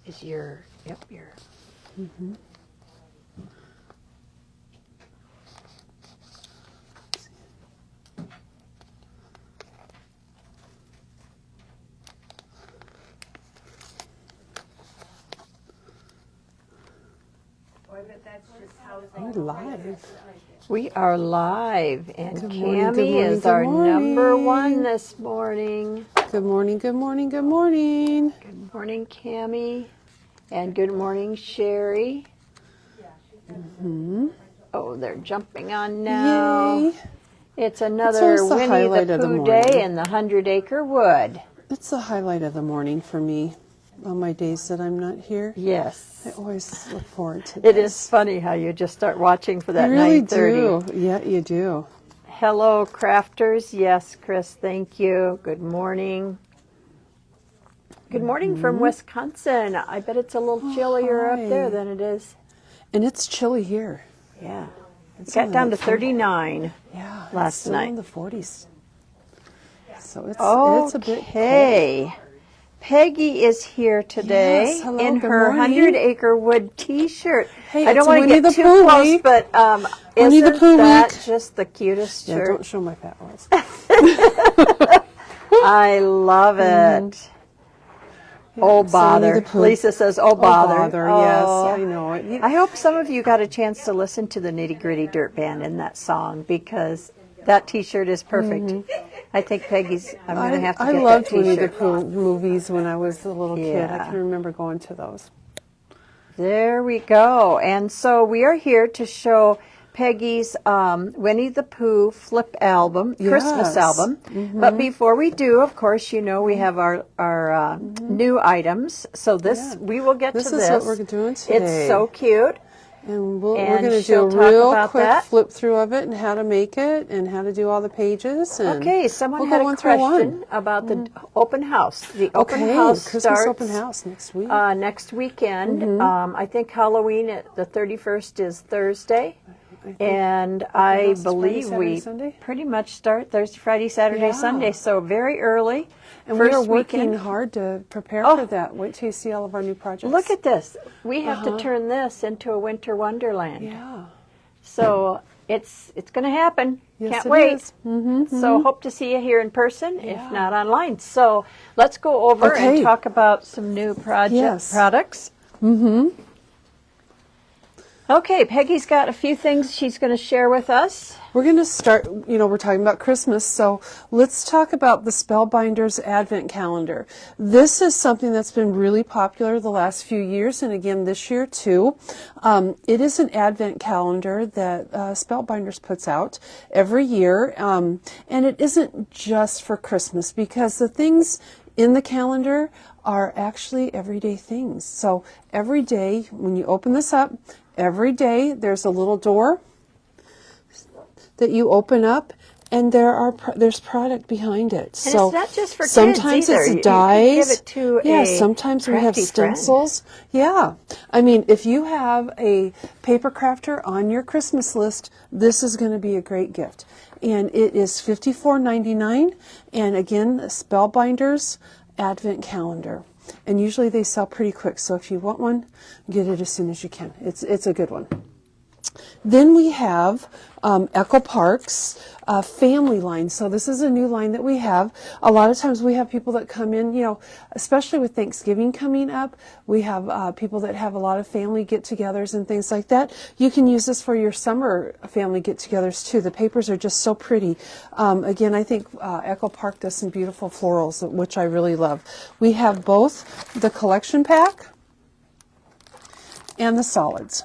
is your, yep, your. Mm-hmm. We're live. We are live, and Good morning, good Cammie morning, is good our number morning. one this morning. Good morning, good morning, good morning. Good morning, Cammie, and good morning, Sherry. Mm-hmm. Oh, they're jumping on now. Yay. It's It's another always the Winnie highlight the of the Pooh morning. day in the 100-acre wood. It's the highlight of the morning for me on my days that I'm not here. Yes. I always look forward to this. It is funny how you just start watching for that You really 9:30. do. Yeah, you do. Hello, crafters. Yes, Chris, thank you. Good morning. Good morning from Wisconsin. I bet it's a little chillier up there hi. than it is. And it's chilly here. Yeah. It It's got only down to like 39 Yeah, last it's still night. in the 40s. So it's a bit cold. Okay. Peggy is here today Yes, hello, in good her morning. 100-acre wood T-shirt. Hey, I don't it's want to Winnie get the too Pooh close, week. but Winnie the isn't Pooh that week. just the cutest Yeah, shirt? don't show my fat rolls. I love it. Yeah, Oh, so Winnie bother. the Pooh. Lisa says, oh, bother. Yes, Oh. I know it. I hope some of you got a chance to listen to the Nitty Gritty Dirt Band in that song, because that T-shirt is perfect. I think Peggy's, I'm going to have to I get loved that Winnie the T-shirt. Pooh movies when I was a little kid. I Yeah. can remember going to those. There we go. And so we are here to show Peggy's Winnie the Pooh flip album, Christmas Yes. album. But before we do, of course, you know, we have our new items. So this, we will get to this. This is what we're doing today. It's so cute. And we're And going to do she'll a talk real about quick that. flip through of it and how to make it and how to do all the pages. And Okay, someone we'll had go a one through question one. about the open house. The open Okay, house Christmas starts open house next week. next weekend. I think Halloween at the 31st is Thursday. And I house is believe Friday, we Saturday, Sunday? pretty much start Thursday, Friday, Saturday, Yeah. Sunday. So very early. And we are First working weekend. hard to prepare Oh. for that. Wait till you see all of our new projects. Look at this. We have to turn this into a winter wonderland. Yeah. So it's going to happen. Yes, Can't it wait. is. Mm-hmm. So hope to see you here in person, Yeah. if not online. So let's go over Okay. and talk about some new Yes. products. Mm-hmm. Okay, Peggy's got a few things she's going to share with us. We're going to start, we're talking about Christmas, so let's talk about the Spellbinders Advent Calendar. This is something that's been really popular the last few years, and again this year too. It is an Advent calendar that Spellbinders puts out every year, and it isn't just for Christmas, because the things in the calendar are actually everyday things. So every day, when you open this up, every day there's a little door that you open up, and there's product behind it. And so it's not just for kids sometimes either. it's You dyes. can give it to yeah, a sometimes we have crafty friend. stencils. Yeah, I mean, if you have a paper crafter on your Christmas list, this is going to be a great gift. And it is $54.99. And again, Spellbinders Advent Calendar. And usually they sell pretty quick. So if you want one, get it as soon as you can. It's a good one. Then we have Echo Park's family line. So this is a new line that we have. A lot of times we have people that come in, especially with Thanksgiving coming up, we have people that have a lot of family get-togethers and things like that. You can use this for your summer family get-togethers too. The papers are just so pretty. Again, I think Echo Park does some beautiful florals, which I really love. We have both the collection pack and the solids.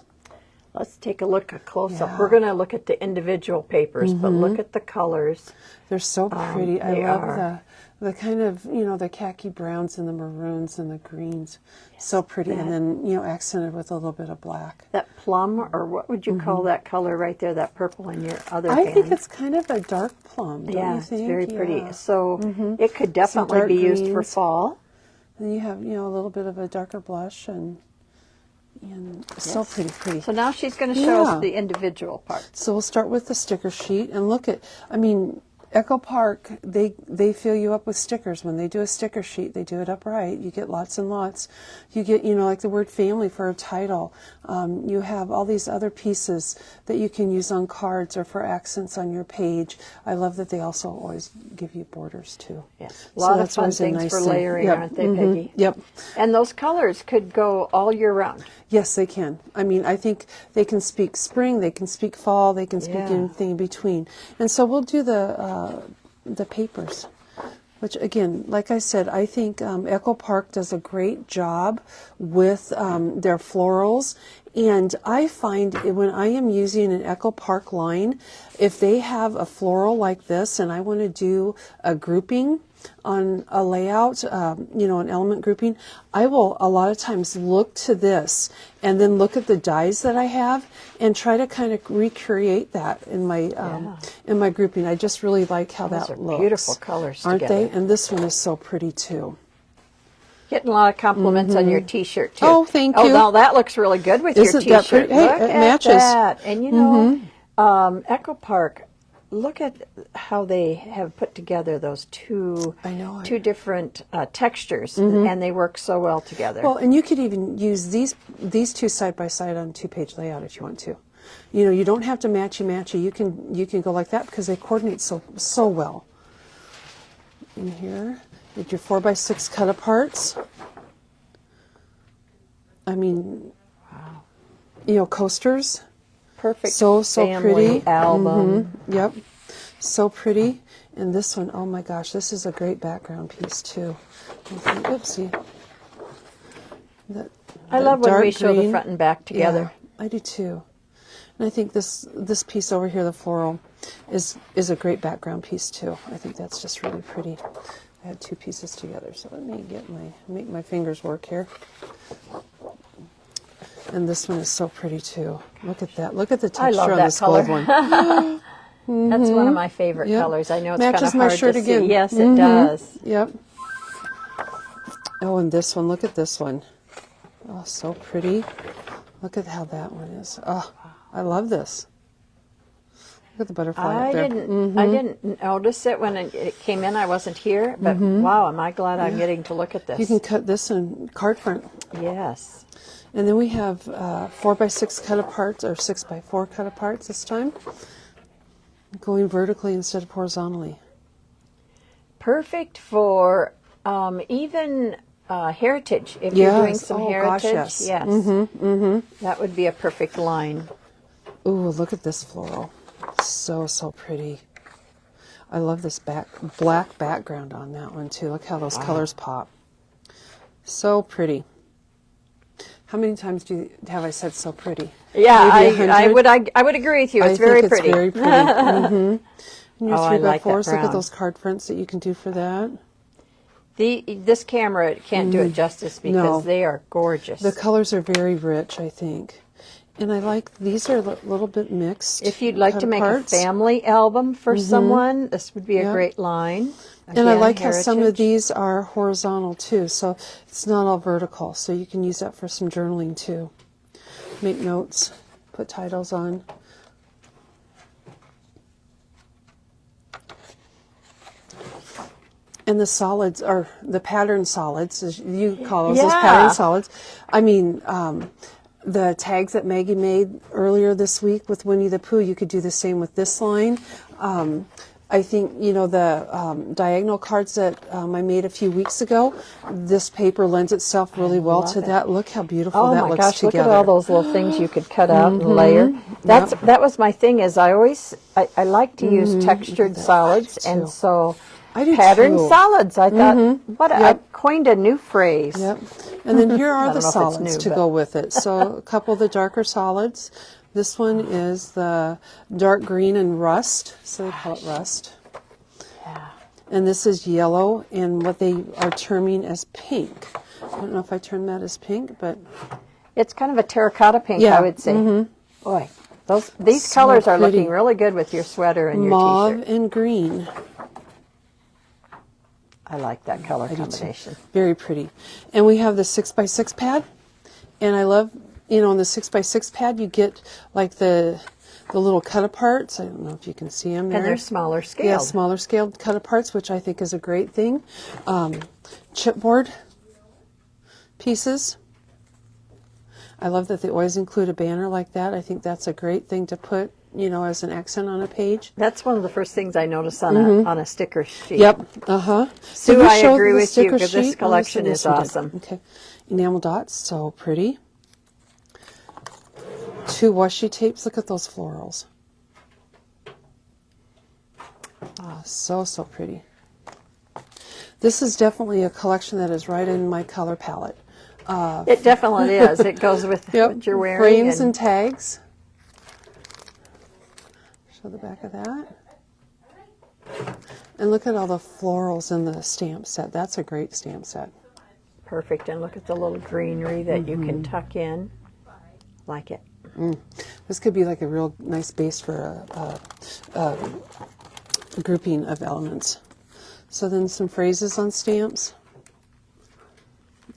Let's take a look, a close-up. Yeah. We're going to look at the individual papers, but look at the colors. They're so pretty. I they love are. the kind of, the khaki browns and the maroons and the greens. So pretty. And then, accented with a little bit of black. That plum, or what would you call that color right there, that purple in your other I hand? think it's kind of a dark plum, don't yeah, you it's think? very pretty. Yeah. So it could definitely dark be used for greens. fall. And you have, a little bit of a darker blush and so pretty. So now she's going to show Yeah. us the individual parts. So we'll start with the sticker sheet and look at, Echo Park, they fill you up with stickers. When they do a sticker sheet, they do it upright. You get lots and lots. You get, like the word family for a title. You have all these other pieces that you can use on cards or for accents on your page. I love that they also always give you borders too. Yes, a lot of fun things for layering, aren't they, Peggy? Yep. And those colors could go all year round. Yes, they can. I mean, I think they can speak spring, they can speak fall, they can speak anything in between. And so we'll do the papers, which again, like I said, I think Echo Park does a great job with their florals. And I find when I am using an Echo Park line, if they have a floral like this and I want to do a grouping on a layout, an element grouping, I will a lot of times look to this and then look at the dies that I have and try to kind of recreate that in my grouping. I just really like how Those that are looks. beautiful colors aren't together. they? And this one is so pretty too. Getting a lot of compliments on your T-shirt too. Oh, thank you. Oh, no, that looks really good with Isn't your that T-shirt. pretty? Hey, Look it at matches. that. And Echo Park, look at how they have put together those two different textures, and they work so well together. Well, and you could even use these two side by side on 2-page layout if you want to. You don't have to matchy. You can go like that because they coordinate so well. In here, get your 4x6 cut aparts. I mean, wow. Coasters. Perfect. So family pretty album. Yep, so pretty. And this one, oh my gosh, this is a great background piece too. Oopsie. I love when we show the front and back together. Yeah, I do too. And I think this piece over here, the floral, is a great background piece too. I think that's just really pretty. I had two pieces together, so let me make my fingers work here. And this one is so pretty too. Look at that. Look at the texture on this gold one. That's one of my favorite colors. I know it's kind of Matches hard my shirt to again. see. Yes, it does. Yep. Oh, and this one. Look at this one. Oh, so pretty. Look at how that one is. Oh, I love this. Look at the butterfly up there. I didn't notice it when it came in. I wasn't here, but wow, am I glad I'm getting to look at this. You can cut this in card front. Yes. And then we have 4x6 cut aparts, or 6x4 cut aparts this time, going vertically instead of horizontally. Perfect for even heritage. If you're doing some heritage, gosh, yes. That would be a perfect line. Ooh, look at this floral. So pretty. I love this black background on that one too. Look how those colors pop. So pretty. How many times have I said so pretty? Yeah, I would agree with you. It's very pretty. It's very pretty. And your 3x4s, that look at those card fronts that you can do for that. This camera can't do it justice because they are gorgeous. The colors are very rich, I think. And I like, these are a little bit mixed. If you'd like to make a family album for someone, this would be a great line. Again, and I like how heritage. some of these are horizontal too, so it's not all vertical. So you can use that for some journaling too. Make notes, put titles on. And the solids, or the pattern solids, as you call those pattern solids. I mean, the tags that Maggie made earlier this week with Winnie the Pooh, you could do the same with this line. I think, the diagonal cards that I made a few weeks ago, this paper lends itself really well to that. Look how beautiful that looks together. Oh my gosh, look at all those little things you could cut out and layer. That was my thing, is I like to use textured solids, and so I do pattern too. solids. I thought, I coined a new phrase. Yep. And then here are the solids new, to go with it. So a couple of the darker solids. This one is the dark green and rust, so they call it rust. Yeah. And this is yellow and what they are terming as pink. I don't know if I term that as pink, but it's kind of a terracotta pink, I would say. Boy, these colors are looking really good with your sweater and your mauve t-shirt. and green. I like that color combination. Very pretty. And we have the 6x6 pad, and I love, on the 6x6 pad you get like the the little cut-aparts. I don't know if you can see them there. And they're smaller scaled. Yeah, smaller scaled cut-aparts, which I think is a great thing. Chipboard pieces. I love that they always include a banner like that. I think that's a great thing to put, you know, as an accent on a page. That's one of the first things I noticed on a sticker sheet. Yep. Uh-huh. Sue, I agree with you because this collection is awesome. Okay. Enamel dots, so pretty. 2 washi tapes. Look at those florals. Oh, so pretty. This is definitely a collection that is right in my color palette. It definitely is. It goes with what you're wearing. Frames and tags. Show the back of that. And look at all the florals in the stamp set. That's a great stamp set. Perfect. And look at the little greenery that you can tuck in. Like it. This could be like a real nice base for a grouping of elements. So then some phrases on stamps.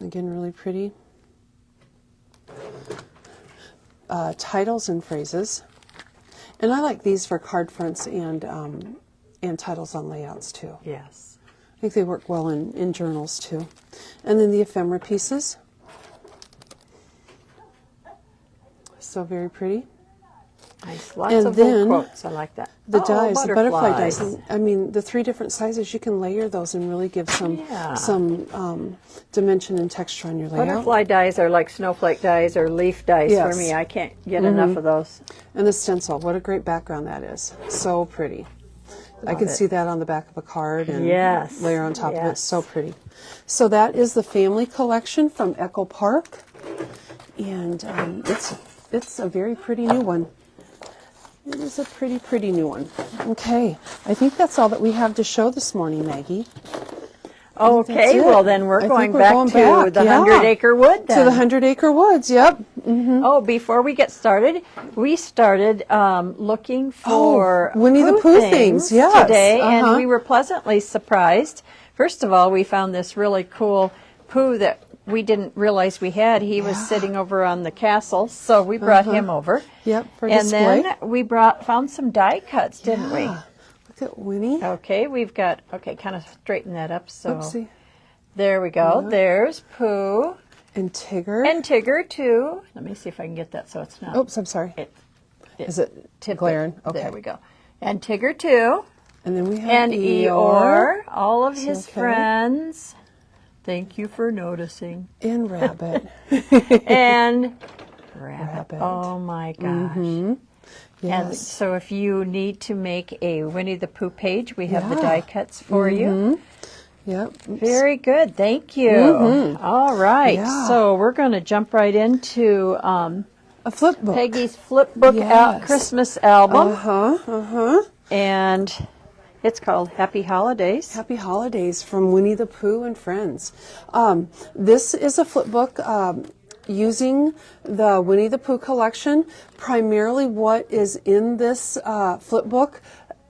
Again, really pretty. Titles and phrases. And I like these for card fronts and titles on layouts too. Yes. I think they work well in journals too. And then the ephemera pieces. So very pretty. Nice. Lots of little quotes. I like that. The dies, the butterfly dies. I mean, the 3 different sizes, you can layer those and really give some dimension and texture on your layout. Butterfly dies are like snowflake dies or leaf dies for me. I can't get enough of those. And the stencil, what a great background that is. So pretty. I can see that on the back of a card and layer on top of it. So pretty. So that is the family collection from Echo Park. And it's a very pretty new one. It is a pretty new one. Okay, I think that's all that we have to show this morning, Maggie. Okay, well then we're going back to the 100-acre wood then. To the 100-acre woods, yep. Oh, before we get started, we started looking for Winnie the Pooh things today, and we were pleasantly surprised. First of all, we found this really cool Pooh that we didn't realize we had. He was sitting over on the castle, so we brought him over. Yep, for display. And then we found some die cuts, didn't we? Look at Winnie. Okay, we've got, kind of straighten that up. So Oopsie. There we go. Yeah. There's Pooh. And Tigger. And Tigger, too. Let me see if I can get that so it's not. Oops, I'm sorry. Is it glaring? Okay. There we go. And Tigger, too. And then we have and Eeyore, all of his friends. Thank you for noticing. And Rabbit. And Rabbit. Oh, my gosh. Yes. And so if you need to make a Winnie the Pooh page, we have the die cuts for you. Yep. Very good. Thank you. All right. Yeah. So we're going to jump right into a flipbook. Peggy's Flipbook Christmas album. And it's called Happy Holidays. Happy Holidays from Winnie the Pooh and Friends. This is a flipbook using the Winnie the Pooh collection. Primarily what is in this flipbook,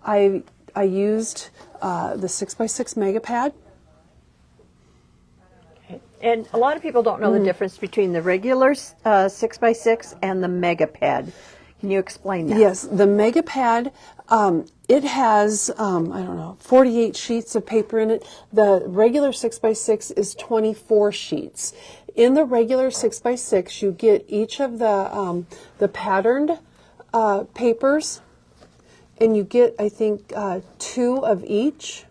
I used the 6x6 mega pad. And a lot of people don't know the difference between the regular 6x6 and the mega pad. Can you explain that? Yes, the mega pad, it has, 48 sheets of paper in it. The regular 6x6 is 24 sheets. In the regular 6x6, you get each of the patterned papers, and you get, I think, 2 of each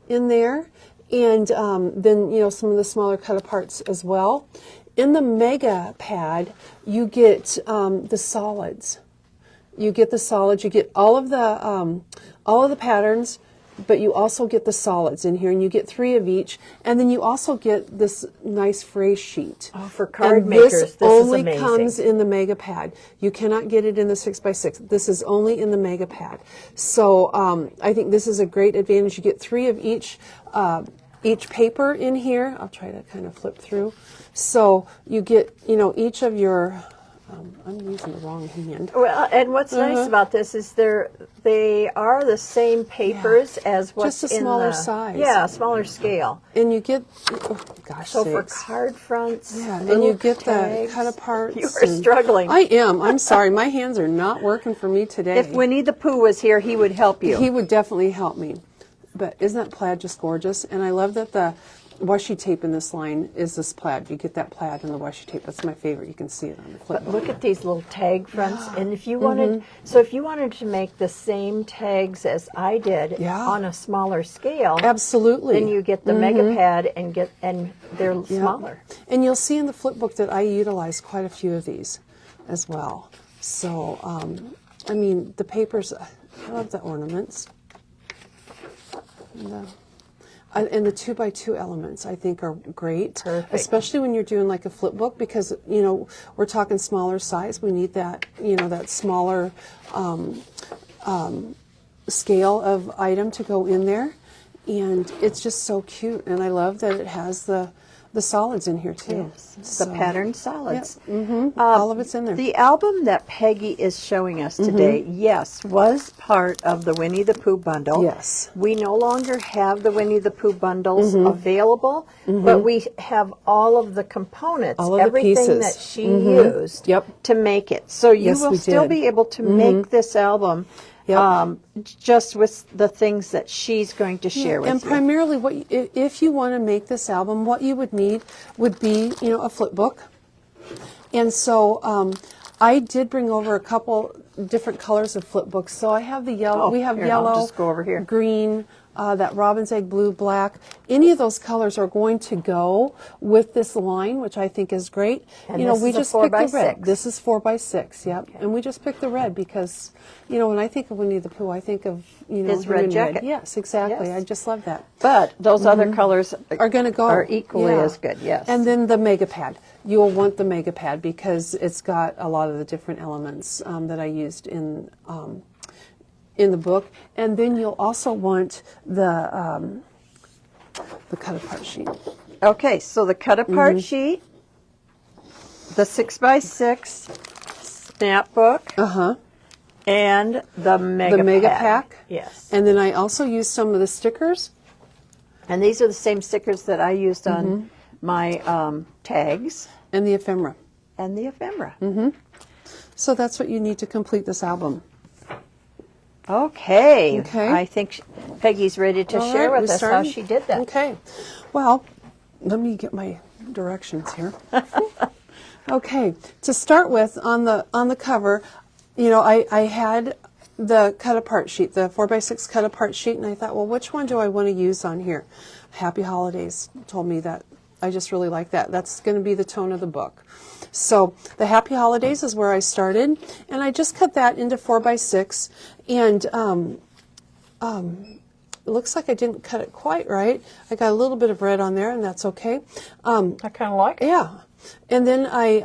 in there. And then, some of the smaller cut-aparts as well. In the mega pad, you get the solids. You get the solids. You get all of the patterns, but you also get the solids in here, and you get 3 of each. And then you also get this nice phrase sheet. Oh, for card makers, this only is amazing. Comes in the mega pad. You cannot get it in the 6x6. This is only in the mega pad. So I think this is a great advantage. You get 3 of each paper in here. I'll try to kind of flip through. So you get, each of your, I'm using the wrong hand. Well, and what's nice about this is they are the same papers as what's just a in smaller the, size. Yeah, smaller scale. And you get, oh, gosh So sakes. for card fronts, Yeah, and little you get tags, the cut aparts. You are struggling. I am. I'm sorry. My hands are not working for me today. If Winnie the Pooh was here, he would help you. He would definitely help me. But isn't that plaid just gorgeous? And I love that the washi tape in this line is this plaid. You get that plaid in the washi tape. That's my favorite. You can see it on the Flipbook. But look at these little tag fronts. And if you wanted, so if you wanted to make the same tags as I did on a smaller scale, absolutely, then you get the mega pad and they're smaller. And you'll see in the Flipbook that I utilize quite a few of these as well. So, I mean, the papers, I love the ornaments. And the 2x2 elements, I think, are great. Perfect. Especially when you're doing like a Flipbook, because, you know, we're talking smaller size. We need that, you know, that smaller scale of item to go in there. And it's just so cute. And I love that it has the solids in here, too. Yes, the patterned solids. All of it's in there. The album that Peggy is showing us today, yes, was part of the Winnie the Pooh bundle. Yes. We no longer have the Winnie the Pooh bundles available, but we have all of the components, all of the everything pieces. that she used to make it. So you Yes, will we still did. be able to make this album just with the things that she's going to share with you. And primarily, if you want to make this album, what you would need would be, you know, a Flipbook. And so I did bring over a couple different colors of Flipbooks. So I have the yellow. We have here, yellow, I'll just go over here. green, that robin's egg blue, black. Any of those colors are going to go with this line, which I think is great. And you know, this we is a just 4 picked by the red. 6. This is 4x6. Yep. Okay. And we just picked the red because, you know, when I think of Winnie the Pooh, I think of, you know, his red jacket. Yes, exactly. Yes. I just love that. But those other colors Are going to go. are equally as good. Yes. And then the mega pad. You'll want the mega pad because it's got a lot of the different elements that I used in the book. And then you'll also want the cut apart sheet. Okay, so the cut apart sheet, the 6x6 snap book, and the mega pack. Yes. And then I also used some of the stickers. And these are the same stickers that I used on my tags. And the ephemera. And the ephemera. So that's what you need to complete this album. Okay. I think Peggy's ready to share with us how she did that. Okay. Well, let me get my directions here. Okay. To start with, on the cover, you know, I had the cut apart sheet, the 4x6 cut apart sheet, and I thought, well, which one do I want to use on here? Happy Holidays told me that. I just really like that. That's going to be the tone of the book. So the Happy Holidays is where I started, and I just cut that into 4x6, and it looks like I didn't cut it quite right. I got a little bit of red on there, and that's okay. I kind of like it. Yeah. And then I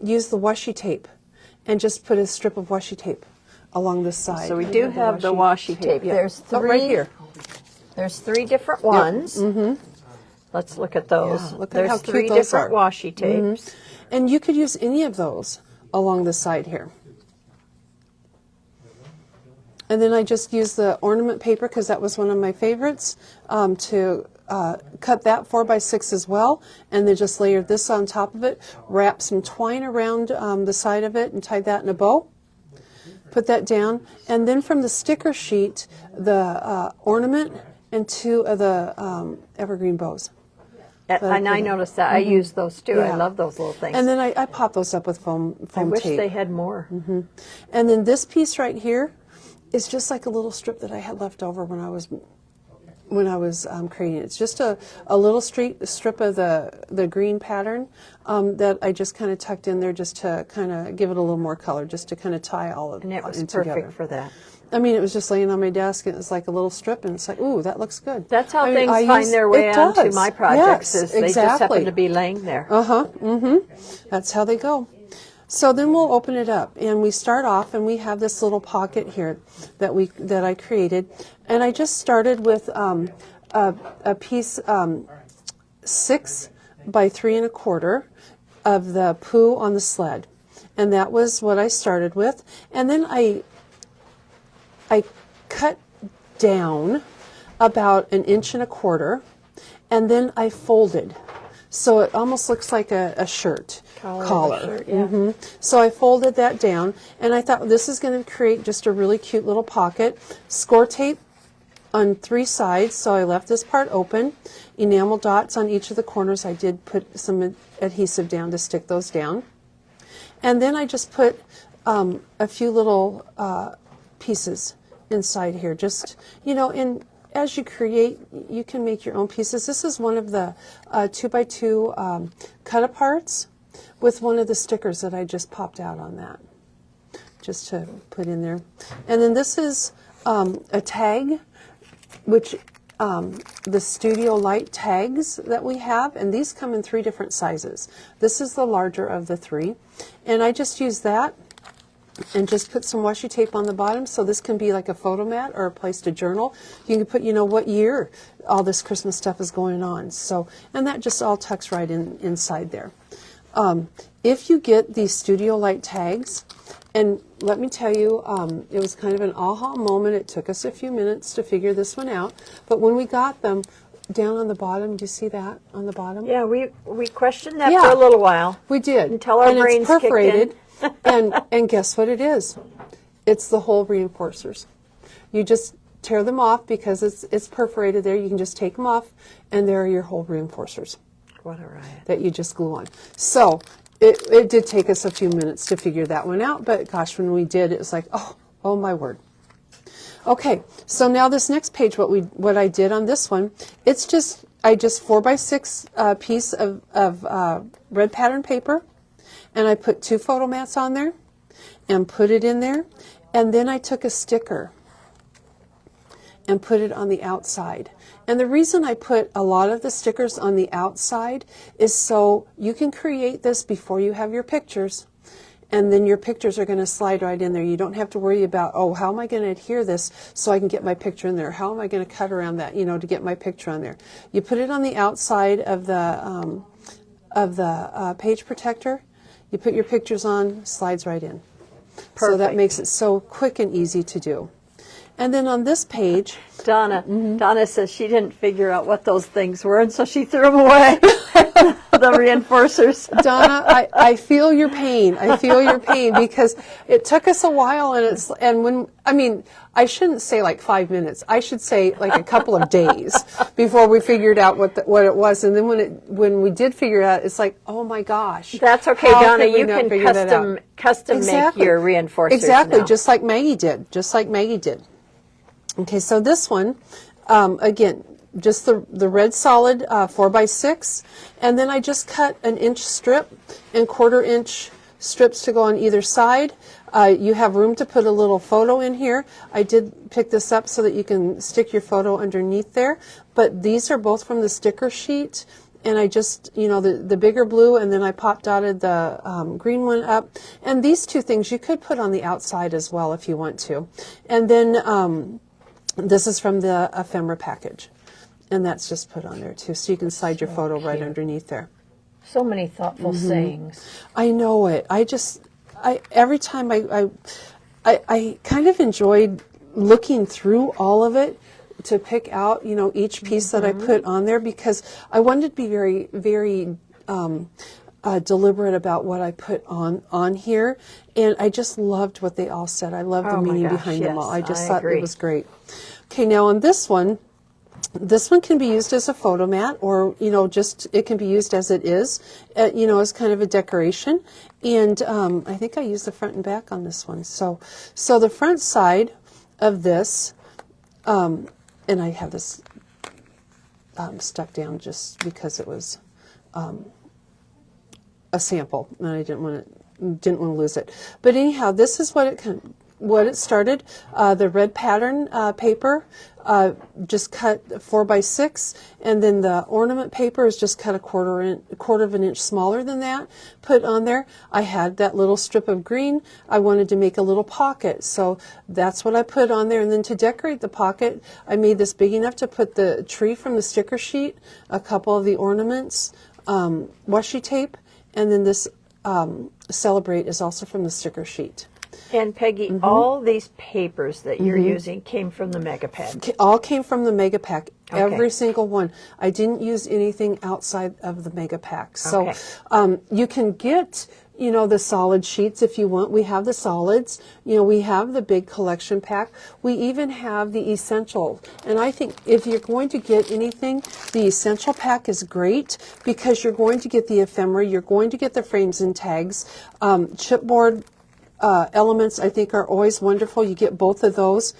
used the washi tape and just put a strip of washi tape along this side. So we do have the washi tape. Yeah. There's three. Right here. There's 3 different ones. Let's look at those. Yeah, look at There's how cute 3 those different are. washi tapes. And you could use any of those along the side here. And then I just used the ornament paper because that was one of my favorites to cut that 4x6 as well, and then just layered this on top of it, wrap some twine around the side of it and tied that in a bow. Put that down, and then from the sticker sheet, the ornament and 2 of the evergreen bows. And I noticed that. I use those too. I love those little things. And then I pop those up with foam I wish tape. they had more. And then this piece right here is just like a little strip that I had left over when I was creating it. It's just a little strip of the green pattern that I just kind of tucked in there just to kind of give it a little more color, just to kind of tie all of it And it was together. perfect for that. I mean, it was just laying on my desk, and it's like a little strip, and it's like, ooh, that looks good. That's how things find their way onto my projects. Yes, is they just happen to be laying there. That's how they go. So then we'll open it up, and we start off, and we have this little pocket here that I created, and I just started with a piece 6 by 3 1/4 of the Pooh on the sled, And that was what I started with. And then I cut down about 1.25 inches, and then I folded. So it almost looks like a shirt collar. Shirt, yeah. So I folded that down, and I thought this is going to create just a really cute little pocket. Score tape on 3 sides, so I left this part open. Enamel dots on each of the corners. I did put some adhesive down to stick those down. And then I just put a few little pieces inside here. Just, and as you create, you can make your own pieces. This is one of the 2x2 cut-aparts with one of the stickers that I just popped out on that, just to put in there. And then this is a tag, which the Studio Light tags that we have, and these come in 3 different sizes. This is the larger of the 3, and I just use that and just put some washi tape on the bottom, so this can be like a photo mat or a place to journal. You can put, what year all this Christmas stuff is going on. So, and that just all tucks right inside there. If you get these Studio Light tags, and let me tell you, it was kind of an aha moment. It took us a few minutes to figure this one out, but when we got them, down on the bottom, do you see that on the bottom? Yeah, we questioned that for a little while. We did. Until our brains it's perforated. kicked in. and guess what it is? It's the hole reinforcers. You just tear them off because it's perforated there. You can just take them off, and there are your hole reinforcers. What a riot. That you just glue on. So it did take us a few minutes to figure that one out, but gosh, when we did, it was like, oh my word. Okay, so now this next page, what I did on this one, I just 4x6 piece of red pattern paper, and I put 2 photo mats on there and put it in there, and then I took a sticker and put it on the outside. And the reason I put a lot of the stickers on the outside is so you can create this before you have your pictures, and then your pictures are going to slide right in there. You don't have to worry about, how am I going to adhere this so I can get my picture in there? How am I going to cut around that, to get my picture on there? You put it on the outside of the page protector. You put your pictures on, slides right in. Perfect. So that makes it so quick and easy to do. And then on this page, Donna says she didn't figure out what those things were, and so she threw them away. The reinforcers. Donna, I feel your pain. I feel your pain because it took us a while, I shouldn't say like 5 minutes. I should say like a couple of days before we figured out what it was. And then when we did figure it out, it's like, oh my gosh. That's okay, Donna. You can custom make your reinforcers. Exactly, now. just like Maggie did. Okay, so this one, again, just the red solid 4x6, and then I just cut 1 inch strip and 1/4 inch strips to go on either side. You have room to put a little photo in here. I did pick this up so that you can stick your photo underneath there, but these are both from the sticker sheet, and I just, the bigger blue, and then I pop dotted the green one up. And these 2 things you could put on the outside as well if you want to. And then this is from the ephemera package, and that's just put on there too, so you can slide your photo right underneath there. So many thoughtful sayings. I know it. Every time I kind of enjoyed looking through all of it to pick out, each piece that I put on there, because I wanted to be very, very deliberate about what I put on here, and I just loved what they all said. I loved the meaning behind them all. I just thought it was great. Okay, now on this one can be used as a photo mat, or it can be used as it is, as kind of a decoration. And I think I used the front and back on this one. So the front side of this, and I have this stuck down just because it was a sample, and I didn't want to lose it. But anyhow, this is what it started. The red pattern paper, just cut 4x6, and then the ornament paper is just cut a quarter of an inch smaller than that. Put on there. I had that little strip of green. I wanted to make a little pocket, so that's what I put on there. And then to decorate the pocket, I made this big enough to put the tree from the sticker sheet, a couple of the ornaments, washi tape, and then this celebrate is also from the sticker sheet. And Peggy, all these papers that you're using came from the Mega Pack. All came from the Mega Pack. Okay. Every single one. I didn't use anything outside of the Mega Pack. So you can get, you know, the solid sheets if you want. We have the solids. You know, we have the big collection pack. We even have the essential. And I think if you're going to get anything, the essential pack is great because you're going to get the ephemera, you're going to get the frames and tags. Chipboard elements, I think, are always wonderful. You get both of those.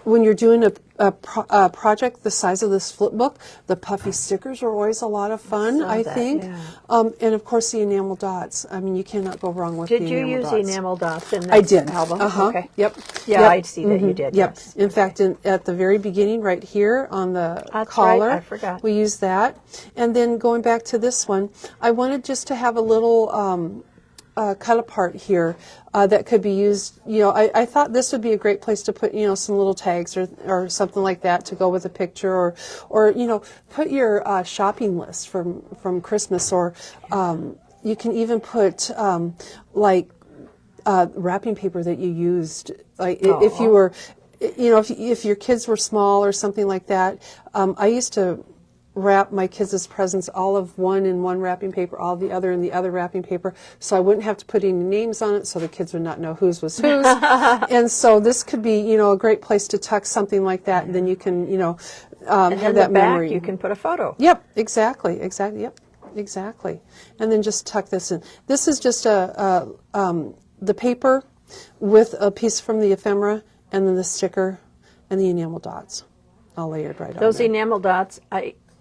When you're doing a project the size of this flip book, the puffy stickers are always a lot of fun, I think. Yeah. And of course the enamel dots. I mean, you cannot go wrong with the enamel dots. Did you use enamel dots in this I did. album? Okay. Yep. Yeah, yep. I see that you did. Yep. Yes. In fact, at the very beginning, right here on the collar, right. I forgot. we used that. And then going back to this one, I wanted just to have a little cut apart here that could be used. You know, I thought this would be a great place to put, you know, some little tags or something like that to go with a picture, or you know, put your shopping list from Christmas, or you can even put like wrapping paper that you used, like if you were, you know, if your kids were small or something like that. I used to wrap my kids' presents, all of one in one wrapping paper, all the other in the other wrapping paper, so I wouldn't have to put any names on it, so the kids would not know whose was whose. And so this could be, you know, a great place to tuck something like that, and then you can, you know, have that memory. You can put a photo. Yep, exactly, yep, exactly. And then just tuck this in. This is just the paper with a piece from the ephemera, and then the sticker and the enamel dots all layered right on Those there. enamel dots,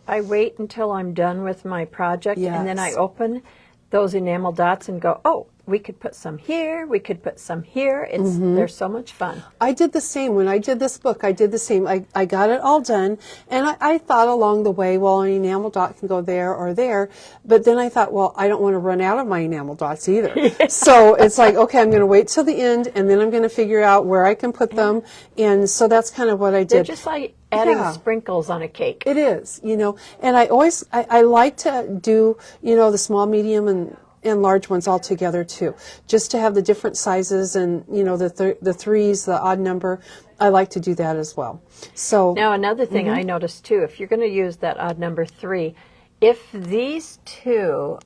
I wait until I'm done with my project, and then I Yes. open those enamel dots and go, oh, we could put some here, we could put some here. They're so much fun. I did the same. When I did this book, I did the same. I got it all done, and I thought along the way, well, an enamel dot can go there or there, but then I thought, well, I don't want to run out of my enamel dots either. Yeah. So it's like, okay, I'm going to wait till the end, and then I'm going to figure out where I can put them, and so that's kind of what I did. They're just like adding sprinkles on a cake. It is, you know, and I like to do, you know, the small, medium, and large ones all together too, just to have the different sizes, and you know, the threes, the odd number. I like to do that as well. So now another thing I noticed too, if you're going to use that odd number 3, if these two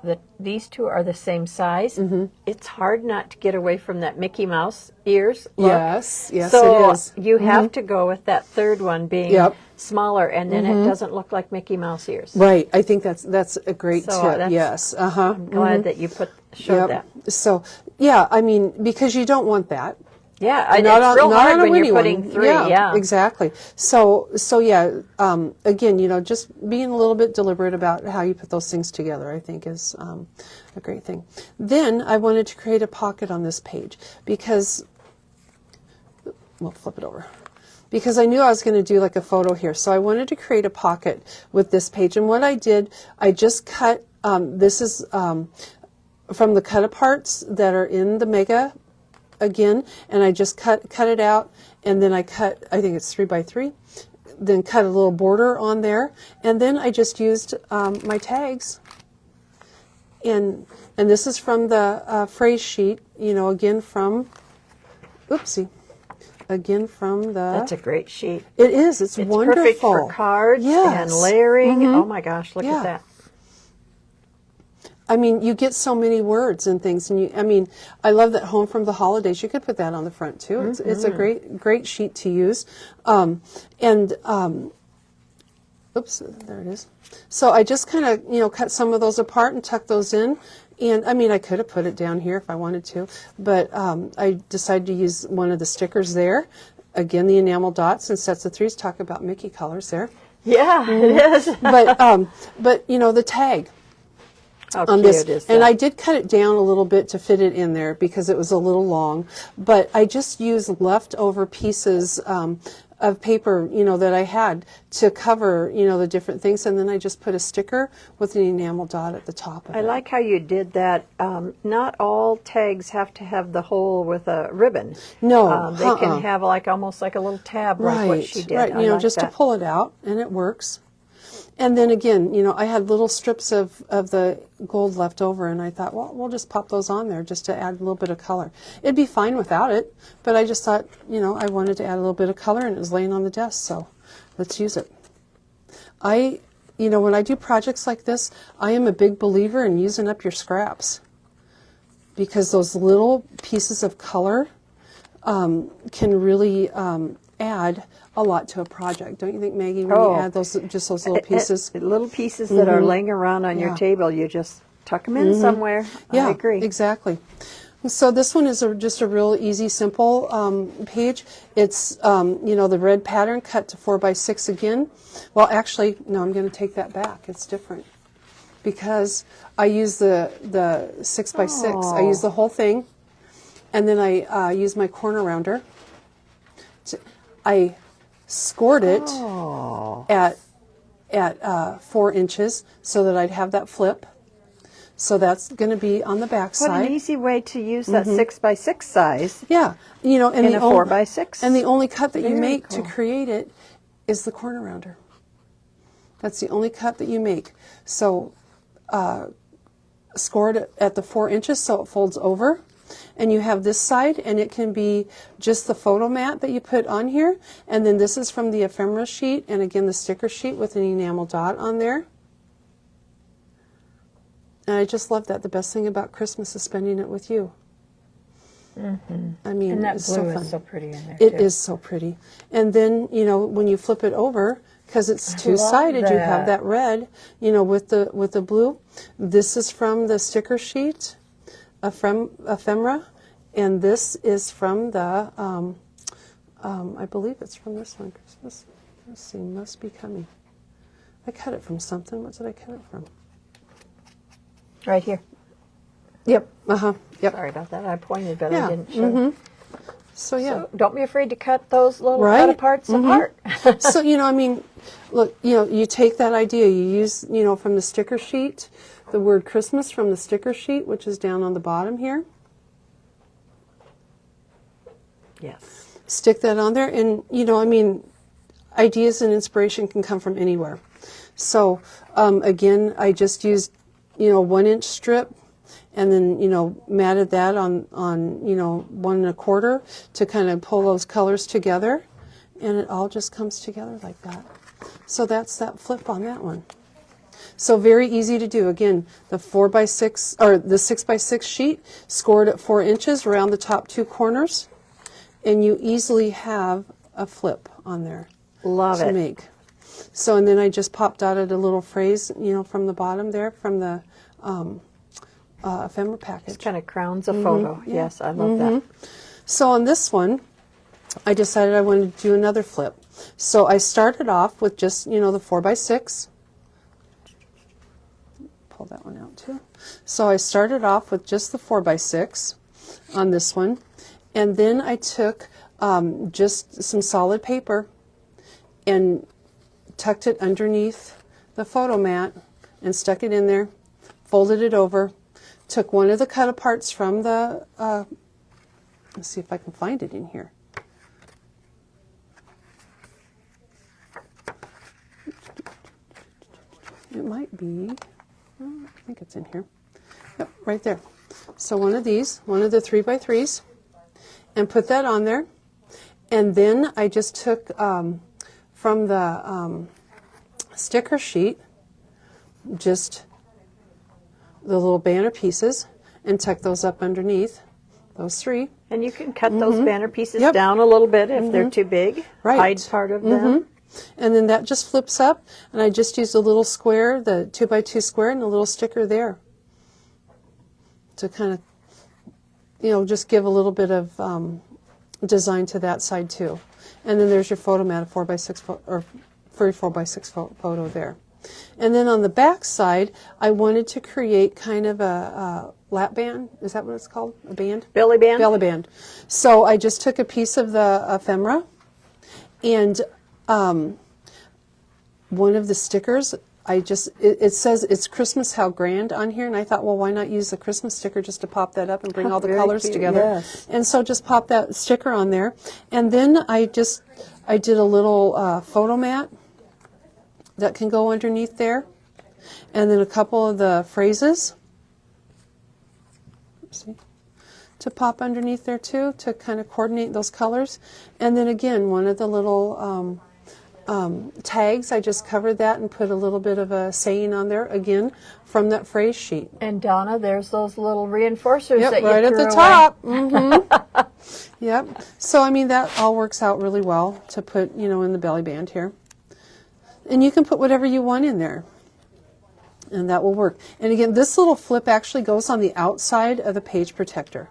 are the same size, it's hard not to get away from that Mickey Mouse ears look. Yes, so it is. You have to go with that third one being smaller, and then it doesn't look like Mickey Mouse ears. Right. I think that's a great tip. Yes. I'm glad that you showed that. So yeah, I mean, because you don't want that. Yeah, it's real hard when you're putting 3. Yeah, exactly. So yeah. Again, you know, just being a little bit deliberate about how you put those things together, I think, is a great thing. Then I wanted to create a pocket on this page because we'll flip it over. Because I knew I was going to do like a photo here, so I wanted to create a pocket with this page. And what I did, I just cut. This is from the cut-aparts that are in the Mega. Again, and I just cut it out, and then I cut, I think it's 3 by 3, then cut a little border on there, and then I just used my tags, and this is from the phrase sheet, you know, again from the. That's a great sheet. It is. It's wonderful. Perfect for cards and layering. Oh my gosh, look at that. I mean, you get so many words and things, and I mean, I love that Home from the Holidays. You could put that on the front too. It's a great sheet to use. Oops, there it is. So I just kind of, you know, cut some of those apart and tuck those in. And I mean, I could have put it down here if I wanted to, but I decided to use one of the stickers there. Again, the enamel dots and sets of 3s. Talk about Mickey colors there. Yeah, it is. but you know, the tag. How on cute this, is that? and I did cut it down a little bit to fit it in there because it was a little long, but I just used leftover pieces of paper, you know, that I had to cover, you know, the different things, and then I just put a sticker with an enamel dot at the top of it. I like how you did that. Not all tags have to have the hole with a ribbon. No, they can have like almost like a little tab, like what she did. Right, I you know, like just that. to pull it out, and it works. And then again, you know, I had little strips of the gold left over, and I thought, well, we'll just pop those on there just to add a little bit of color. It'd be fine without it, but I just thought, you know, I wanted to add a little bit of color, and it was laying on the desk, so let's use it. You know, when I do projects like this, I am a big believer in using up your scraps, because those little pieces of color can really add a lot to a project. Don't you think, Maggie, when you add those little pieces? Little pieces that are laying around on your table, you just tuck them in somewhere. Yeah, I agree. Exactly. So this one is just a real easy, simple page. It's, you know, the red pattern cut to 4x6 again. Well, actually, no, I'm going to take that back. It's different, because I use the 6x6. I use the whole thing, and then I use my corner rounder. I scored it at 4 inches so that I'd have that flip. So that's going to be on the back side. What an easy way to use that 6x6 size. Yeah, you know, and in a 4x6. And the only cut that you Very make cool. to create it is the corner rounder. That's the only cut that you make. So score it at the 4 inches so it folds over. And you have this side, and it can be just the photo mat that you put on here. And then this is from the ephemera sheet, and again the sticker sheet with an enamel dot on there. And I just love that. The best thing about Christmas is spending it with you. I mean, And that it's blue so fun. is so pretty in there, It too. is so pretty. And then, you know, when you flip it over, because it's two-sided, you have that red, you know, with the blue. This is from the sticker sheet, ephemera, and this is from the, I believe it's from this one, Christmas. Let's see, must be coming. I cut it from something. What did I cut it from? Right here. Yep. Yep. Sorry about that. I pointed, but Yeah. I didn't show. So yeah. So don't be afraid to cut those little Right? cut aparts apart. So, you know, I mean, look, you know, you take that idea, you use, you know, from the sticker sheet, the word Christmas from the sticker sheet, which is down on the bottom here. Yes. Stick that on there, and, you know, I mean, ideas and inspiration can come from anywhere. So, again, I just used, you know, 1 inch strip, and then, you know, matted that on, you know, 1 1/4 to kind of pull those colors together, and it all just comes together like that. So that's that flip on that one. So very easy to do. Again, the 4x6 or the 6x6 sheet scored at 4 inches around the top 2 corners, and you easily have a flip on there. Love to it. make. So, and then I just pop dotted a little phrase, you know, from the bottom there, from the ephemera package. It kind of crowns a photo. yeah. Yes, I love that. So on this one, I decided I wanted to do another flip. So I started off with just, you know, the 4x6. Pull that one out too. So I started off with just the 4x6 on this one. And then I took just some solid paper and tucked it underneath the photo mat and stuck it in there, folded it over, took one of the cut aparts from the, let's see if I can find it in here. It might be, oh, I think it's in here. Yep, right there. So one of these, one of the 3x3s, and put that on there. And then I just took from the sticker sheet, just the little banner pieces, and tuck those up underneath, those 3. And you can cut those banner pieces Yep. down a little bit if they're too big. Right. Hide part of them. And then that just flips up, and I just used a little square, the 2x2 square, and a little sticker there to kind of, you know, just give a little bit of design to that side too. And then there's your photo mat, a 4x6 or 4x6 photo there. And then on the back side, I wanted to create kind of a lap band. Is that what it's called? A band? Belly band? Belly band. So I just took a piece of the ephemera, and one of the stickers, it says it's Christmas How Grand on here, and I thought, well, why not use the Christmas sticker just to pop that up and bring all the Very colors cute, together. yes. And so just pop that sticker on there. And then I did a little photo mat that can go underneath there. And then a couple of the phrases. See, to pop underneath there too, to kind of coordinate those colors. And then again, one of the little tags, I just covered that and put a little bit of a saying on there, again, from that phrase sheet. And Donna, there's those little reinforcers Yep, that you right at threw the away. top. Mm-hmm. Yep. So, I mean, that all works out really well to put, in the belly band here. And you can put whatever you want in there. And that will work. And again, this little flip actually goes on the outside of the page protector.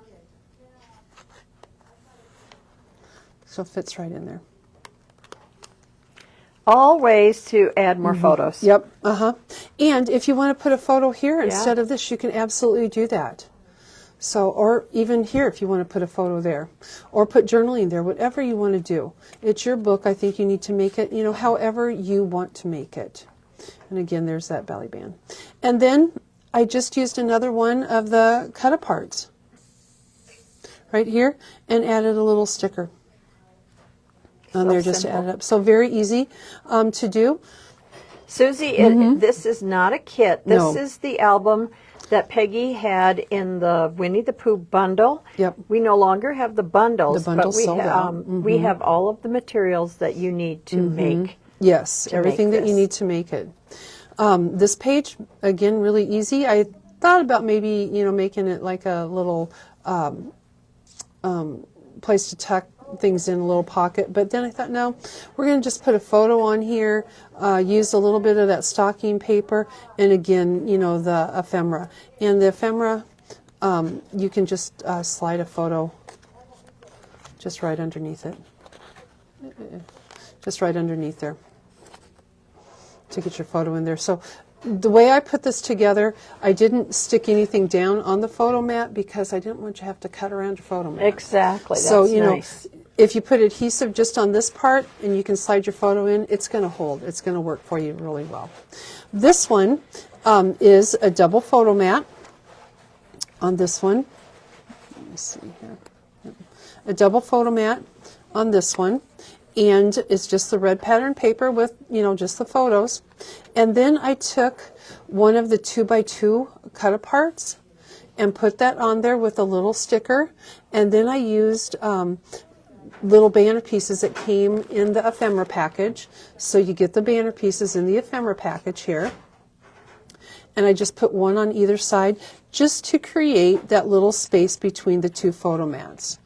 So it fits right in there. All ways to add more photos. Yep. And if you want to put a photo here instead of this, you can absolutely do that. So, or even here if you want to put a photo there, or put journaling there, whatever you want to do. It's your book. I think you need to make it, however you want to make it. And again, there's that belly band. And then I just used another one of the cut-aparts right here and added a little sticker on there just to add it up. So very easy to do. Susie, this is not a kit. This is the album that Peggy had in the Winnie the Pooh bundle. Yep. We no longer have the bundles, The bundles but sold out. we have all of the materials that you need to make. Yes, everything that you need to make it. This page, again, really easy. I thought about maybe, making it like a little place to tuck things in, a little pocket, but then I thought, no, we're going to just put a photo on here, use a little bit of that stocking paper, and again, the ephemera. And the ephemera, you can just slide a photo just right underneath it. Just right underneath there to get your photo in there. So the way I put this together, I didn't stick anything down on the photo mat because I didn't want you to have to cut around your photo mat. Exactly. That's So, nice. if you put adhesive just on this part and you can slide your photo in, it's going to hold. It's going to work for you really well. This one is a double photo mat on this one. Let me see here. A double photo mat on this one. And it's just the red pattern paper with, just the photos. And then I took one of the 2x2 cut-aparts and put that on there with a little sticker. And then I used little banner pieces that came in the ephemera package. So you get the banner pieces in the ephemera package here. And I just put one on either side just to create that little space between the two photo mats.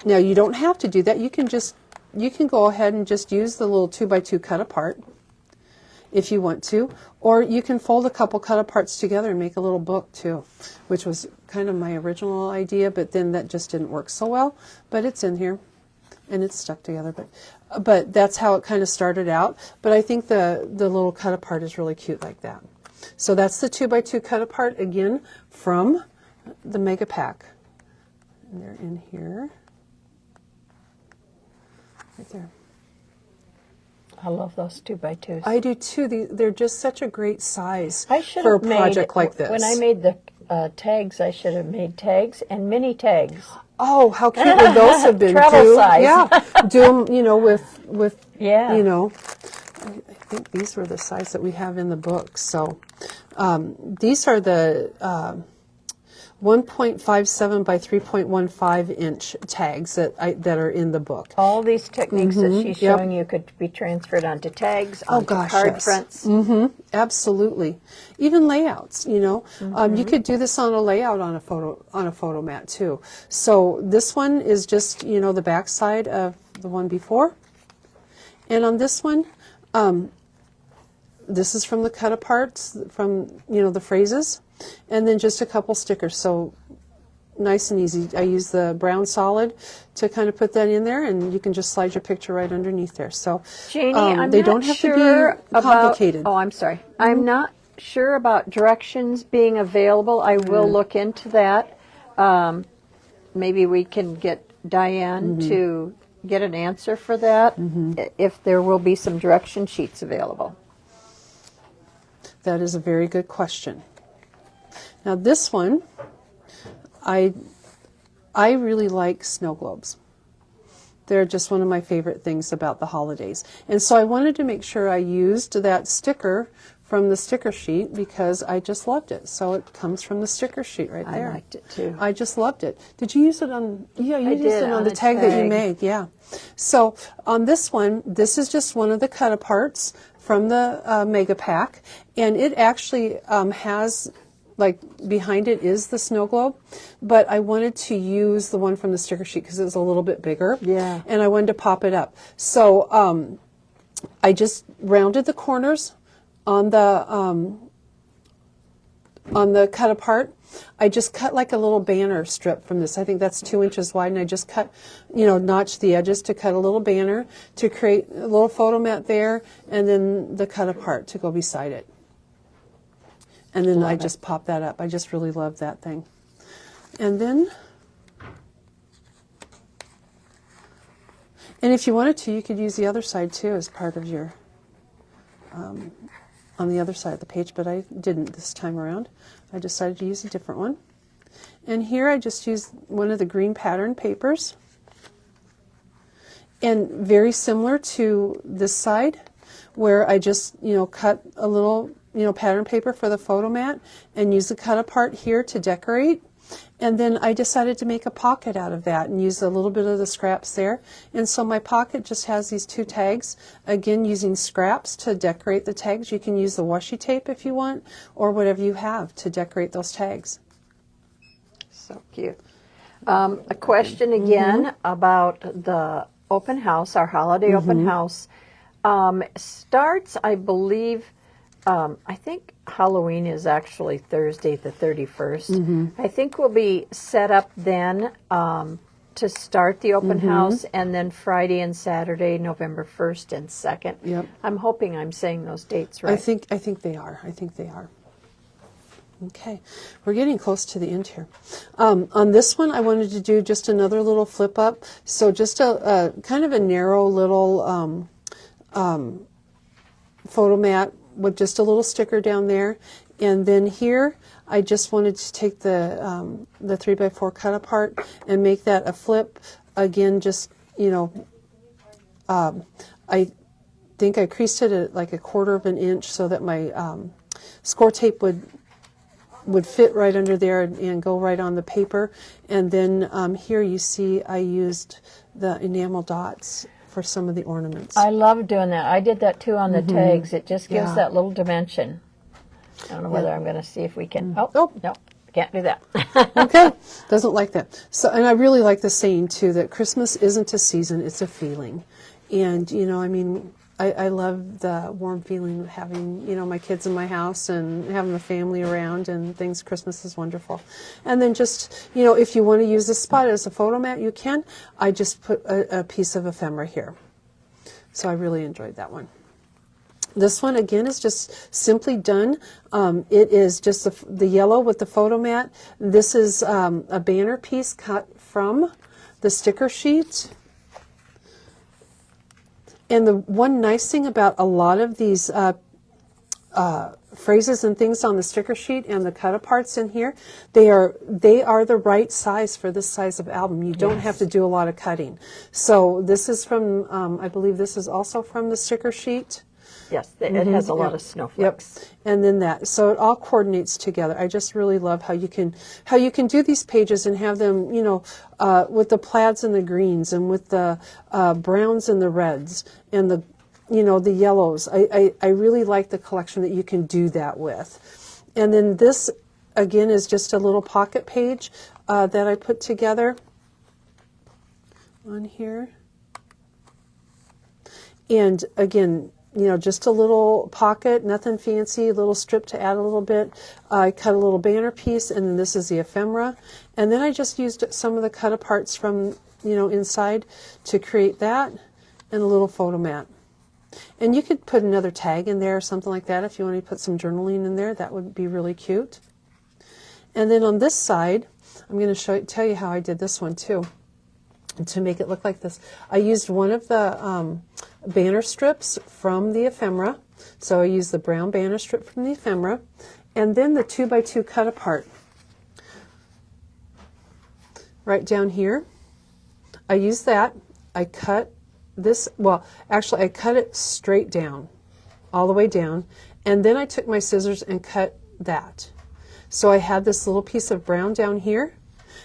Now you don't have to do that. You can go ahead and just use the little 2x2 cut apart if you want to, or you can fold a couple cut aparts together and make a little book too, which was kind of my original idea, but then that just didn't work so well. But it's in here and it's stuck together. But that's how it kind of started out. But I think the little cut apart is really cute like that. So that's the 2x2 cut apart again from the Mega Pack. And they're in here. Right there. I love those 2x2s. I do too. They're just such a great size I should for a have made, project like this. When I made the tags, I should have made tags and mini tags. Oh, how cute would those have been? Travel size. Yeah, do them, with Yeah. I think these were the size that we have in the book. So these are the 1.57 by 3.15 inch tags that are in the book. All these techniques that she's showing you could be transferred onto tags, onto card fronts. Absolutely. Even layouts, you could do this on a layout on a photo mat too. So this one is just, the back side of the one before. And on this one, this is from the cut aparts, from, the phrases. And then just a couple stickers, so nice and easy. I use the brown solid to kind of put that in there, and you can just slide your picture right underneath there. So Janie, they don't have to be complicated. I'm sorry. I'm not sure about directions being available. I will look into that. Maybe we can get Diane to get an answer for that, if there will be some direction sheets available. That is a very good question. Now this one, I really like snow globes. They're just one of my favorite things about the holidays. And so I wanted to make sure I used that sticker from the sticker sheet because I just loved it. So it comes from the sticker sheet right there. I liked it too. I just loved it. Did you use it on? Yeah, you used did, it on on the a tag that you tag. made. Yeah. So on this one, this is just one of the cut aparts from the mega pack, and it actually has, like, behind it is the snow globe, but I wanted to use the one from the sticker sheet because it was a little bit bigger. Yeah. And I wanted to pop it up. So I just rounded the corners on the cut apart. I just cut like a little banner strip from this. I think that's 2 inches wide, and I just cut, notched the edges to cut a little banner to create a little photo mat there, and then the cut apart to go beside it. And then I just pop that up. I just really love that thing. And then, and if you wanted to, you could use the other side too as part of your, on the other side of the page, but I didn't this time around. I decided to use a different one. And here I just used one of the green pattern papers. And very similar to this side, where I just, cut a little, pattern paper for the photo mat and use the cut apart here to decorate. And then I decided to make a pocket out of that and use a little bit of the scraps there. And so my pocket just has these 2 tags, again using scraps to decorate the tags. You can use the washi tape if you want, or whatever you have to decorate those tags. So cute. A question again about the open house, our holiday open house. Starts, I believe, I think Halloween is actually Thursday the 31st. I think we'll be set up then to start the open house, and then Friday and Saturday, November 1st and 2nd. Yep. I'm hoping I'm saying those dates right. I think they are. I think they are. Okay, we're getting close to the end here. On this one, I wanted to do just another little flip up. So just a kind of a narrow little photo mat with just a little sticker down there. And then here, I just wanted to take the 3x4 cut apart and make that a flip. Again, just, I think I creased it at like 1/4 of an inch so that my score tape would fit right under there and go right on the paper. And then here you see I used the enamel dots for some of the ornaments. I love doing that. I did that too on the tags. It just gives Yeah. that little dimension. I don't know whether I'm going to see if we can. Oh, Nope. no, can't do that. Okay, doesn't like that. So, and I really like the saying too that Christmas isn't a season, it's a feeling. And I love the warm feeling of having, my kids in my house and having the family around and things. Christmas is wonderful. And then just, if you want to use this spot as a photo mat, you can. I just put a piece of ephemera here. So I really enjoyed that one. This one, again, is just simply done. It is just the yellow with the photo mat. This is a banner piece cut from the sticker sheet. And the one nice thing about a lot of these phrases and things on the sticker sheet and the cut aparts in here, they are the right size for this size of album. You don't have to do a lot of cutting. So this is from, I believe this is also from the sticker sheet. Yes, it has a lot of snowflakes. Yep. And then that, so it all coordinates together. I just really love how you can do these pages and have them, with the plaids and the greens and with the browns and the reds and the, the yellows. I really like the collection that you can do that with. And then this, again, is just a little pocket page that I put together on here. And again, just a little pocket, nothing fancy, a little strip to add a little bit. I cut a little banner piece, and then this is the ephemera. And then I just used some of the cut aparts from, inside to create that and a little photo mat. And you could put another tag in there or something like that if you want to put some journaling in there. That would be really cute. And then on this side, I'm going to tell you how I did this one too. And to make it look like this, I used one of the banner strips from the ephemera. So I used the brown banner strip from the ephemera, and then the 2x2 cut apart. Right down here, I used that, I cut this, well, actually I cut it straight down, all the way down, and then I took my scissors and cut that. So I had this little piece of brown down here,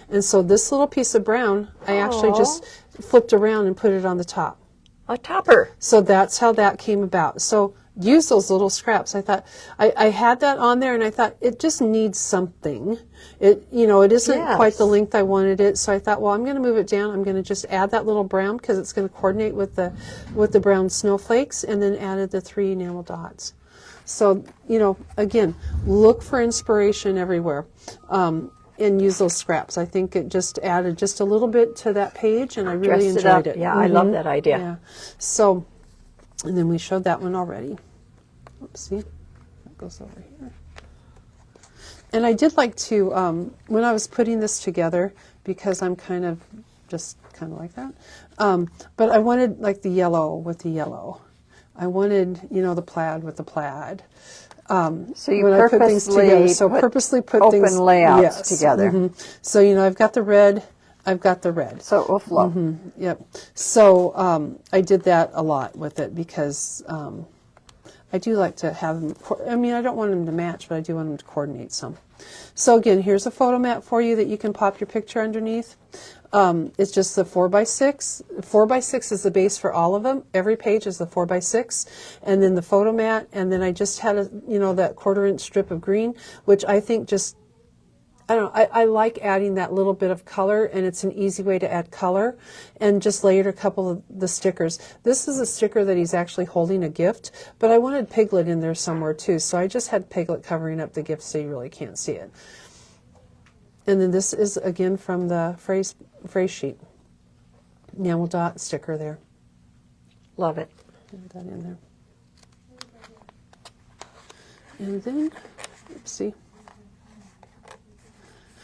and so this little piece of brown, I actually just flipped around and put it on the top. A topper. So that's how that came about. So use those little scraps. I thought, I had that on there, and I thought it just needs something. It, you know, it isn't quite the length I wanted it. So I thought, well, I'm going to move it down. I'm going to just add that little brown because it's going to coordinate with the brown snowflakes, and then added the 3 enamel dots. So, you know, again, look for inspiration everywhere. And use those scraps. I think it just added just a little bit to that page, and I really enjoyed it. Yeah, I love that idea. Yeah. So, and then we showed that one already. Oops, see, that goes over here. And I did like to, when I was putting this together, because I'm kind of like that, but I wanted like the yellow with the yellow. I wanted, you know, the plaid with the plaid. So you purposely put open things, layouts together. So, you know, I've got the red. So it will flow. Yep. So I did that a lot with it because I do like to have them. I mean, I don't want them to match, but I do want them to coordinate some. So again, here's a photo mat for you that you can pop your picture underneath. It's just the 4x6. 4x6 is the base for all of them. Every page is the 4x6, and then the photo mat, and then I just had that 1/4-inch strip of green, which I think just, I don't know, I like adding that little bit of color, and it's an easy way to add color, and just layered a couple of the stickers. This is a sticker that he's actually holding a gift, but I wanted Piglet in there somewhere too, so I just had Piglet covering up the gift so you really can't see it. And then this is again from the phrase sheet. Enamel dot sticker there. Love it. Add that in there. And then, oopsie.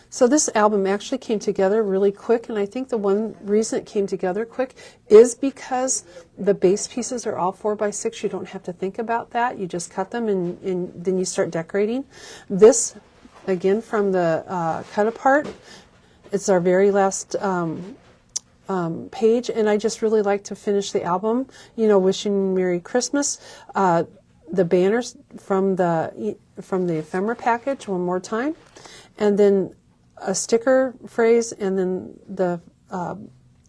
So this album actually came together really quick, and I think the one reason it came together quick is because the base pieces are all 4x6. You don't have to think about that. You just cut them and then you start decorating. This, again, from the cut apart, it's our very last page, and I just really like to finish the album, you know, wishing Merry Christmas. The banners from the ephemera package one more time, and then a sticker phrase, and then the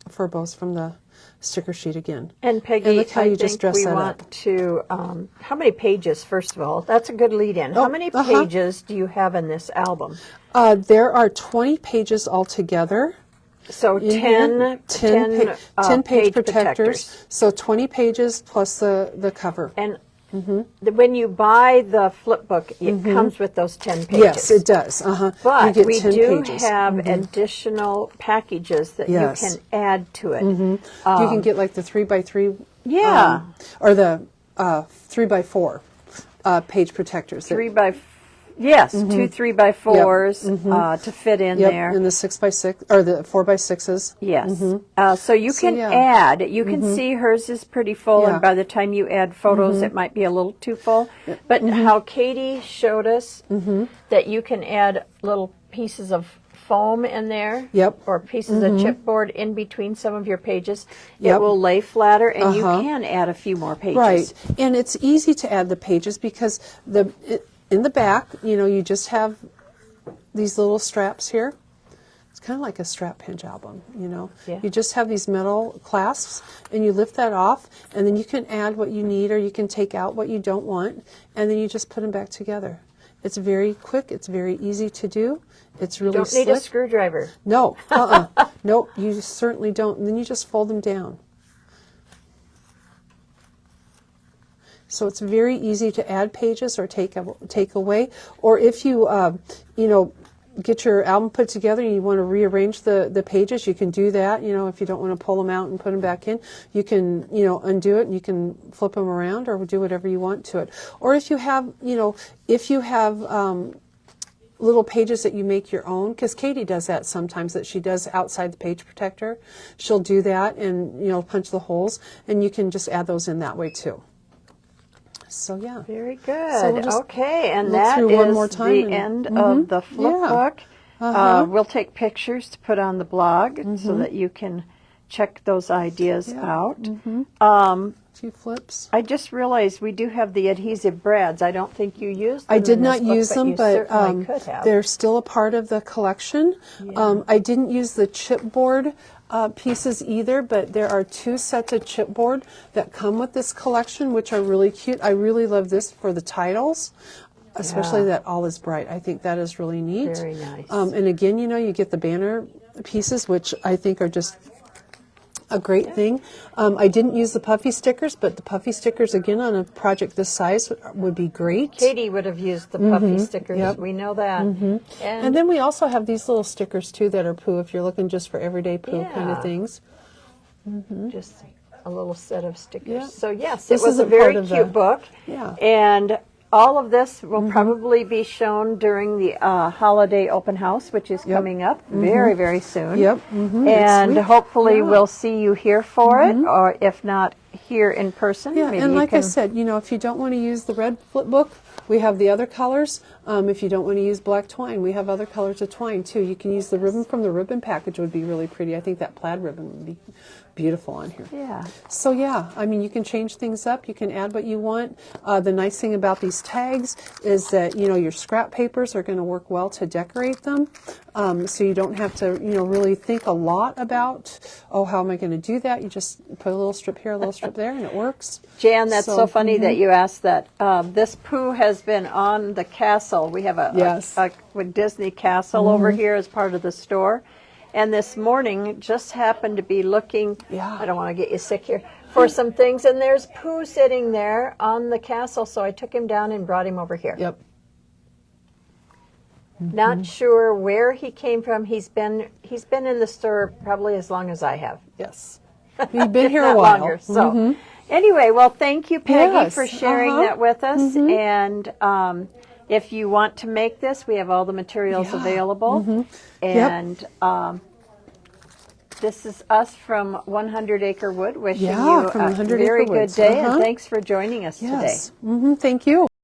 furbos from the sticker sheet again. And Peggy, and look how you I just think dress we that want up. to, how many pages, first of all? That's a good lead-in. How many pages do you have in this album? There are 20 pages altogether. So 10 page protectors. So 20 pages plus the cover. And when you buy the Flipbook, it comes with those 10 pages. Yes, it does. But you get we 10 do pages. have additional packages that you can add to it. You can get like the 3x3, Yeah. or the 3x4 page protectors. 2 3x4s to fit in there. And the 6x6 or the 4x6s. Yes. So you can add. You can see hers is pretty full, and by the time you add photos, it might be a little too full. But how Katie showed us that you can add little pieces of foam in there, or pieces of chipboard in between some of your pages. It will lay flatter, and you can add a few more pages. Right, and it's easy to add the pages because in the back, you know, you just have these little straps here. It's kind of like a strap hinge album, you know. You just have these metal clasps, and you lift that off, and then you can add what you need, or you can take out what you don't want, and then you just put them back together. It's very quick. It's very easy to do. It's really slick. You don't need a screwdriver. No, nope, you certainly don't. And then you just fold them down. So it's very easy to add pages or take away. Or if you, get your album put together and you want to rearrange the pages, you can do that. You know, if you don't want to pull them out and put them back in, you can, undo it and you can flip them around or do whatever you want to it. Or if you have, little pages that you make your own, because Katie does that sometimes, that she does outside the page protector. She'll do that and, punch the holes, and you can just add those in that way too. So yeah. Very good. So we'll okay, and that is one more time the end of the Flipbook. Yeah. We'll take pictures to put on the blog so that you can check those ideas out. Few flips. I just realized we do have the adhesive brads. I don't think you used them. I did in this not book, use them, you but certainly could have. they're still a part of the collection. I didn't use the chipboard pieces either, but there are 2 sets of chipboard that come with this collection, which are really cute. I really love this for the titles, especially that all is bright. I think that is really neat. Very nice. And again, you know, you get the banner pieces, which I think are just a great thing. I didn't use the puffy stickers, but the puffy stickers, again, on a project this size would be great. Katie would have used the puffy stickers. We know that. And then we also have these little stickers, too, that are Pooh, if you're looking just for everyday Pooh kind Yeah. of things. Just a little set of stickers. Yeah. So yes, This it was a isn't very part of cute the- book. Yeah. And all of this will probably be shown during the holiday open house, which is coming up very, very soon. Next And week. hopefully Yeah. we'll see you here for it, or if not here in person. Yeah, maybe and you like I can- said, you know, if you don't want to use the red Flipbook, we have the other colors. If you don't want to use black twine, we have other colors of twine, too. You can use the ribbon from the ribbon package, would be really pretty. I think that plaid ribbon would be beautiful on here. Yeah. So yeah, I mean, you can change things up. You can add what you want. The nice thing about these tags is that, you know, your scrap papers are going to work well to decorate them. So you don't have to, you know, really think a lot about, oh, how am I going to do that? You just put a little strip here, a little strip there, and it works. Jan, that's so funny that you asked that. This Pooh has been on the castle. We have a Disney castle over here as part of the store. And this morning just happened to be looking, I don't want to get you sick here, for some things. And there's Pooh sitting there on the castle. So I took him down and brought him over here. Yep. Not sure where he came from. He's been in the store probably as long as I have. Yes. We've been here a Not while. longer. So anyway, well, thank you, Peggy, Yes, for sharing that with us. And if you want to make this, we have all the materials available. And this is us from 100 Acre Wood wishing you from a 100 very Acre good Woods. day. And thanks for joining us today. Yes. Thank you.